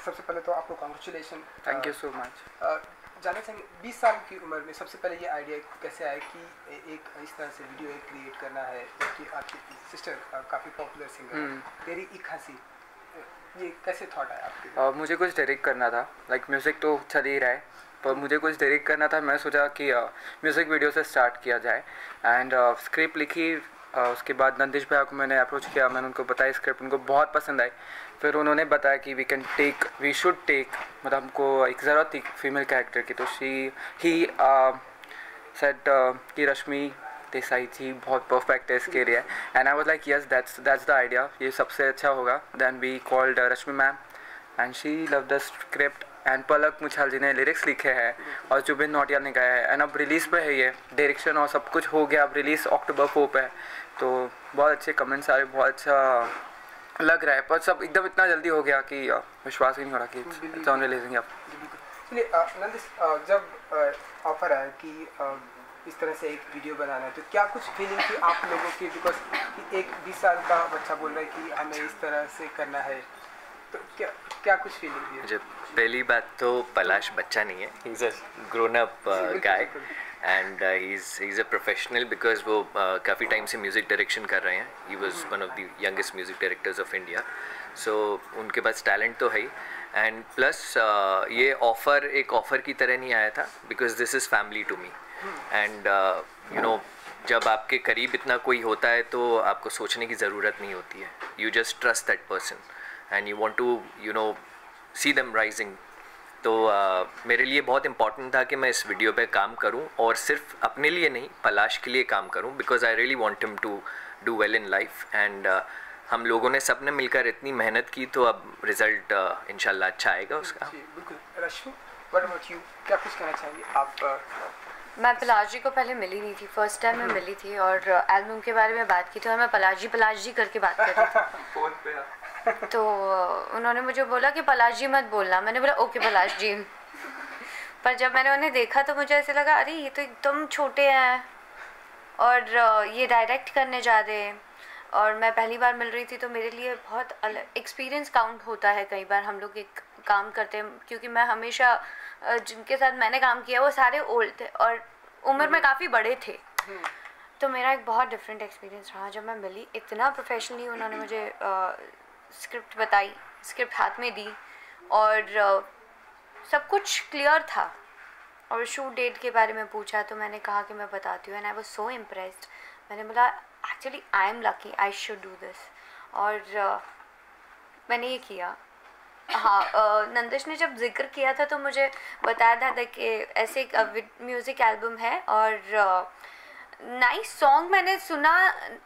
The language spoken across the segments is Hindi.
सबसे पहले तो आपको congratulation. Thank you so much. जानना चाहेंगे 20 साल की उम्र में सबसे पहले ये आइडिया कैसे आया कि एक इस तरह से वीडियो क्रिएट करना है, जबकि आपकी सिस्टर काफ़ी पॉपुलर सिंगर है, तेरी एक हंसी, ये कैसे थॉट आया आपके? मुझे कुछ डायरेक्ट करना था, लाइक म्यूज़िक तो चल ही रहा है, पर मुझे कुछ डायरेक्ट करना था। मैं सोचा कि म्यूज़िक वीडियो से स्टार्ट किया जाए एंड स्क्रिप्ट लिखी। उसके बाद नंदिश भैया को मैंने अप्रोच किया, मैंने उनको बताया स्क्रिप्ट, उनको बहुत पसंद आई। फिर उन्होंने बताया कि वी शुड टेक, मतलब हमको एक ज़रूरत थी फीमेल कैरेक्टर की, तो ही सेड कि रश्मि देसाई जी बहुत परफेक्ट है इसके लिए। And I was like yes, that's the idea, ये सबसे अच्छा होगा। Then we called Rashmi ma'am and she love the script and Palak Muchhal ji ने लिरिक्स लिखे हैं और जुबिन नौटियाल ने गाया है। एंड अब रिलीज़ पे है, ये डायरेक्शन और सब कुछ हो गया। अब रिलीज़ October 4 पे है, तो बहुत अच्छे कमेंट्स आ रहे, बहुत अच्छा लग रहा है। पर सब एकदम इतना जल्दी हो गया कि विश्वास ही नहीं हो रहा कि इट्स ऑन रिलीजिंग। अब चलिए नंदिश, जब ऑफर आया कि इस तरह से एक वीडियो बनाना है, तो क्या कुछ फीलिंग थी आप लोगों की? बिकॉज एक 20 साल का बच्चा बोल रहा है कि हमें इस तरह से करना है, तो क्या कुछ फीलिंग थी? पहली बात तो पलाश बच्चा नहीं है, he is a grown up guy and he is a professional, because वो काफ़ी टाइम से म्यूज़िक डायरेक्शन कर रहे हैं। He was one of the youngest music directors of India, so उनके पास टैलेंट तो है ही। एंड प्लस ये ऑफ़र एक ऑफ़र की तरह नहीं आया था, because this is family to me. And you know, जब आपके करीब इतना कोई होता है तो आपको सोचने की ज़रूरत नहीं होती है। You just trust that person and you want to you know see them rising. तो मेरे लिए बहुत इम्पॉर्टेंट था कि मैं इस वीडियो पे काम करूं, और सिर्फ अपने लिए नहीं, पलाश के लिए काम करूं, because I really want him to do well in life. And हम लोगों ने सबने मिलकर इतनी मेहनत की, तो अब रिजल्ट इंशाल्लाह अच्छा आएगा उसका। बिल्कुल। रश्मि, व्हाट अबाउट यू, क्या कुछ कहना चाहेंगे आप? मैं पलाश जी को पहले मिली नहीं थी, फर्स्ट टाइम मैं मिली थी, और एल्बम के बारे में बात की थी और मैं पलाश जी करके बात कर रही थी। तो उन्होंने मुझे बोला कि पलाश जी मत बोलना, मैंने बोला ओके पलाश जी। पर जब मैंने उन्हें देखा तो मुझे ऐसे लगा, अरे ये तो एकदम छोटे हैं और ये डायरेक्ट करने जा रहे हैं, और मैं पहली बार मिल रही थी, तो मेरे लिए बहुत अलग एक्सपीरियंस काउंट होता है। कई बार हम लोग एक काम करते हैं, क्योंकि मैं हमेशा जिनके साथ मैंने काम किया वो सारे ओल्ड थे और उम्र में काफ़ी बड़े थे, तो मेरा एक बहुत डिफरेंट एक्सपीरियंस रहा। जब मैं मिली, इतना प्रोफेशनली उन्होंने मुझे स्क्रिप्ट बताई, स्क्रिप्ट हाथ में दी, और सब कुछ क्लियर था। और शूट डेट के बारे में पूछा तो मैंने कहा कि मैं बताती हूँ, and I was so impressed. मैंने बोला actually I am lucky, I should do this, और मैंने ये किया। हाँ, नंदिश ने जब जिक्र किया था तो मुझे बताया था कि ऐसे एक म्यूज़िक एल्बम है, और नाइस सॉन्ग मैंने सुना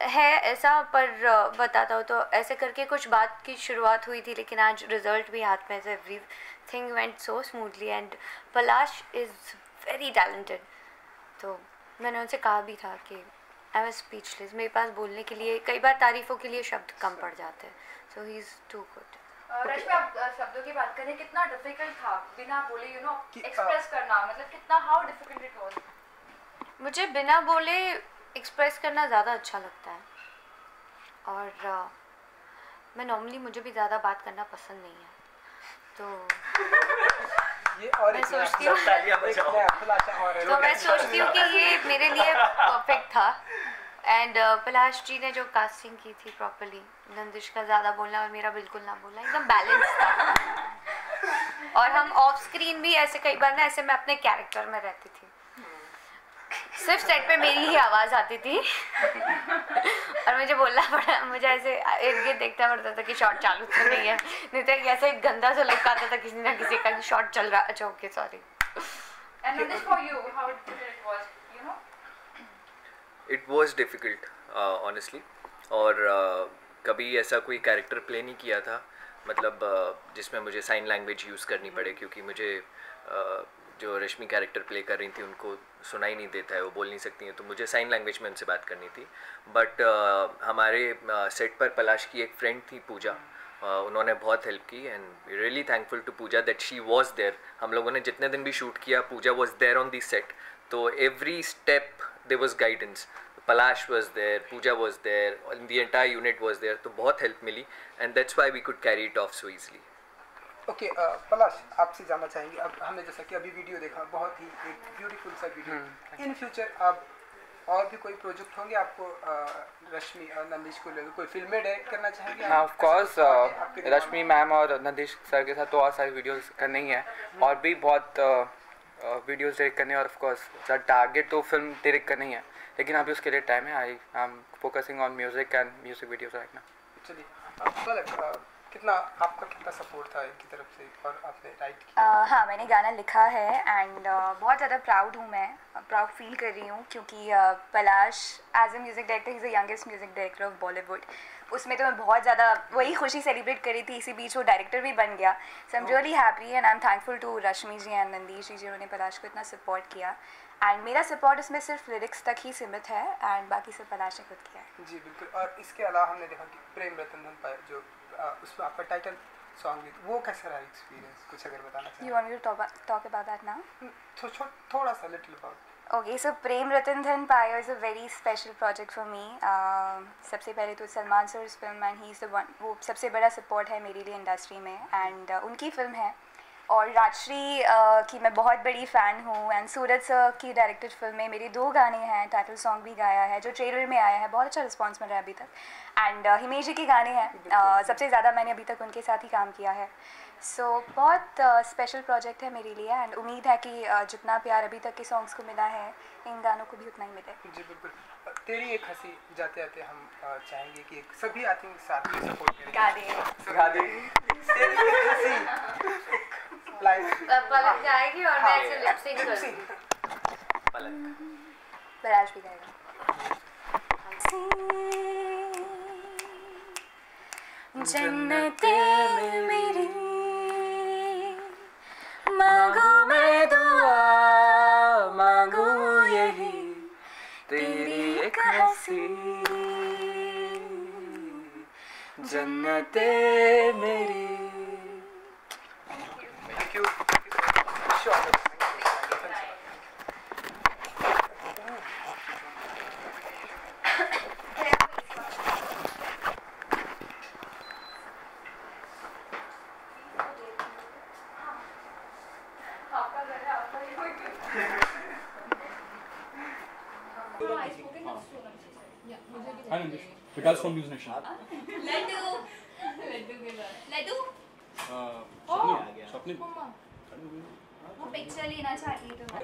है ऐसा, पर बताता हूँ तो ऐसे करके कुछ बात की शुरुआत हुई थी, लेकिन आज रिजल्ट भी हाथ में, every thing went so smoothly, and Palash is very talented. तो मैंने उनसे कहा भी था कि आई वाज स्पीचलेस, मेरे पास बोलने के लिए कई बार तारीफ़ों के लिए शब्द कम पड़ जाते हैं, सो ही इज़ टू गुड। रश्मि, आप शब्दों की बात करें, कितना डिफिकल्ट था बिना बोले एक्सप्रेस करना, मतलब कितना, हाउ डिफिकल्ट इट वाज? मुझे बिना बोले एक्सप्रेस करना ज़्यादा अच्छा लगता है, और मैं नॉर्मली, मुझे भी ज़्यादा बात करना पसंद नहीं है, तो ये और मैं सोचती हूँ कि ये मेरे लिए परफेक्ट था। एंड पलाश जी ने जो कास्टिंग की थी प्रॉपरली, नंदिश का ज़्यादा बोलना और मेरा बिल्कुल ना बोलना, एकदम बैलेंस था। और हम ऑफ स्क्रीन भी ऐसे कई बार ना, ऐसे मैं अपने कैरेक्टर में रहती थी, सिर्फ सेट पे मेरी ही आवाज़ आती थी और मुझे बोलना पड़ा, मुझे ऐसे इर्द गिर्द देखना पड़ता था कि शॉट चालू तो नहीं है, नहीं तो ऐसे गंदा सा लुक आता था किसी ना किसी का, शॉट चल रहा। अच्छा okay, sorry. And Nandish, for you, how difficult it was, you know? It was difficult, honestly, और कभी ऐसा कोई कैरेक्टर प्ले नहीं किया था मतलब जिसमें मुझे साइन लैंग्वेज यूज़ करनी पड़े, क्योंकि मुझे जो रश्मि कैरेक्टर प्ले कर रही थी उनको सुनाई नहीं देता है, वो बोल नहीं सकती हैं, तो मुझे साइन लैंग्वेज में उनसे बात करनी थी. बट हमारे सेट पर पलाश की एक फ्रेंड थी पूजा, उन्होंने बहुत हेल्प की and really thankful to Pooja that she was there. हम लोगों ने जितने दिन भी शूट किया Pooja was there on the set, तो every step there was guidance. Palash was there, Pooja was there, the entire unit was there, तो बहुत हेल्प मिली and that's why we could carry it off so easily. Okay Palash, आपसे जानना चाहेंगे, अब हमने जैसा कि अभी वीडियो देखा, बहुत ही एक ब्यूटीफुल सा वीडियो, इन फ्यूचर अब और भी कोई प्रोजेक्ट होंगे आपको रश्मि और नंदिश को लेकर, कोई फिल्में डायरेक्ट करना चाहेंगे? हाँ ऑफ कोर्स, रश्मि मैम और नंदिश सर के साथ तो और सारी वीडियोस करनी ही है, और भी बहुत वीडियोस डायरेक्ट करने, और ऑफ कोर्स टारगेट तो फिल्म डायरेक्ट करनी है, लेकिन अभी उसके लिए टाइम है. I am focusing on music and music videos right now. चलिए, कितना आपका कितना सपोर्ट था इनकी तरफ से, और आपने राइट किया? हाँ, मैंने गाना लिखा है एंड बहुत ज़्यादा प्राउड हूँ, मैं प्राउड फील कर रही हूँ, क्योंकि Palash as a music director is the youngest music director of Bollywood. उसमें तो मैं बहुत ज़्यादा वही खुशी सेलिब्रेट करी थी, इसी बीच वो डायरेक्टर भी बन गया. So I am really happy and I am thankful to Rashmi ji and Nandish ji जिन्होंने पलाश को इतना सपोर्ट किया. एंड मेरा सपोर्ट इसमें सिर्फ लिरिक्स तक ही सीमित है एंड बाकी सब पलाश ने खुद किया है. जी बिल्कुल. और इसके अलावा हमने देखा कि प्रेम रतन धन पाया, जो उसमें आपका टाइटल सॉन्ग, वो कैसा रहा एक्सपीरियंस, कुछ अगर बताना चाहें? You want me to talk about that now? थोड़ा सा little about. Okay, so Prem Ratan Dhan Payo is a very special project for me. सबसे पहले तो Salman sir film and he is the one, वो सबसे बड़ा सपोर्ट है मेरे लिए इंडस्ट्री में, एंड उनकी फिल्म है. और राजश्री की मैं बहुत बड़ी फ़ैन हूँ, एंड सूरज सर की डायरेक्टेड फिल्म में मेरे 2 गाने हैं, टाइटल सॉन्ग भी गाया है जो ट्रेलर में आया है, बहुत अच्छा रिस्पांस मिल रहा है अभी तक. एंड हिमेश जी के गाने हैं, सबसे ज़्यादा मैंने अभी तक उनके साथ ही काम किया है. सो बहुत स्पेशल प्रोजेक्ट है मेरे लिए, एंड उम्मीद है कि जितना प्यार अभी तक के सॉन्ग्स को मिला है इन गानों को भी उतना ही मिले. जी बिल्कुल. तेरी एक हंसी जाते जाते हम चाहेंगे कि सभी आई थिंक साथ में सपोर्ट करें. गा दे तेरी एक हंसी पलक गाएगी और मैं ऐसे लिप सिंक करूंगी. पलाश भी गाएगा. जन्नते मेरी मांगो मैं दुआ, मांगो यही तेरी एक हंसी, जन्नते मेरी. Thank you. Sure. Vikas from News Nation. Laddu Swapnil वो पिक्चर लेना चाहती है तुम्हें.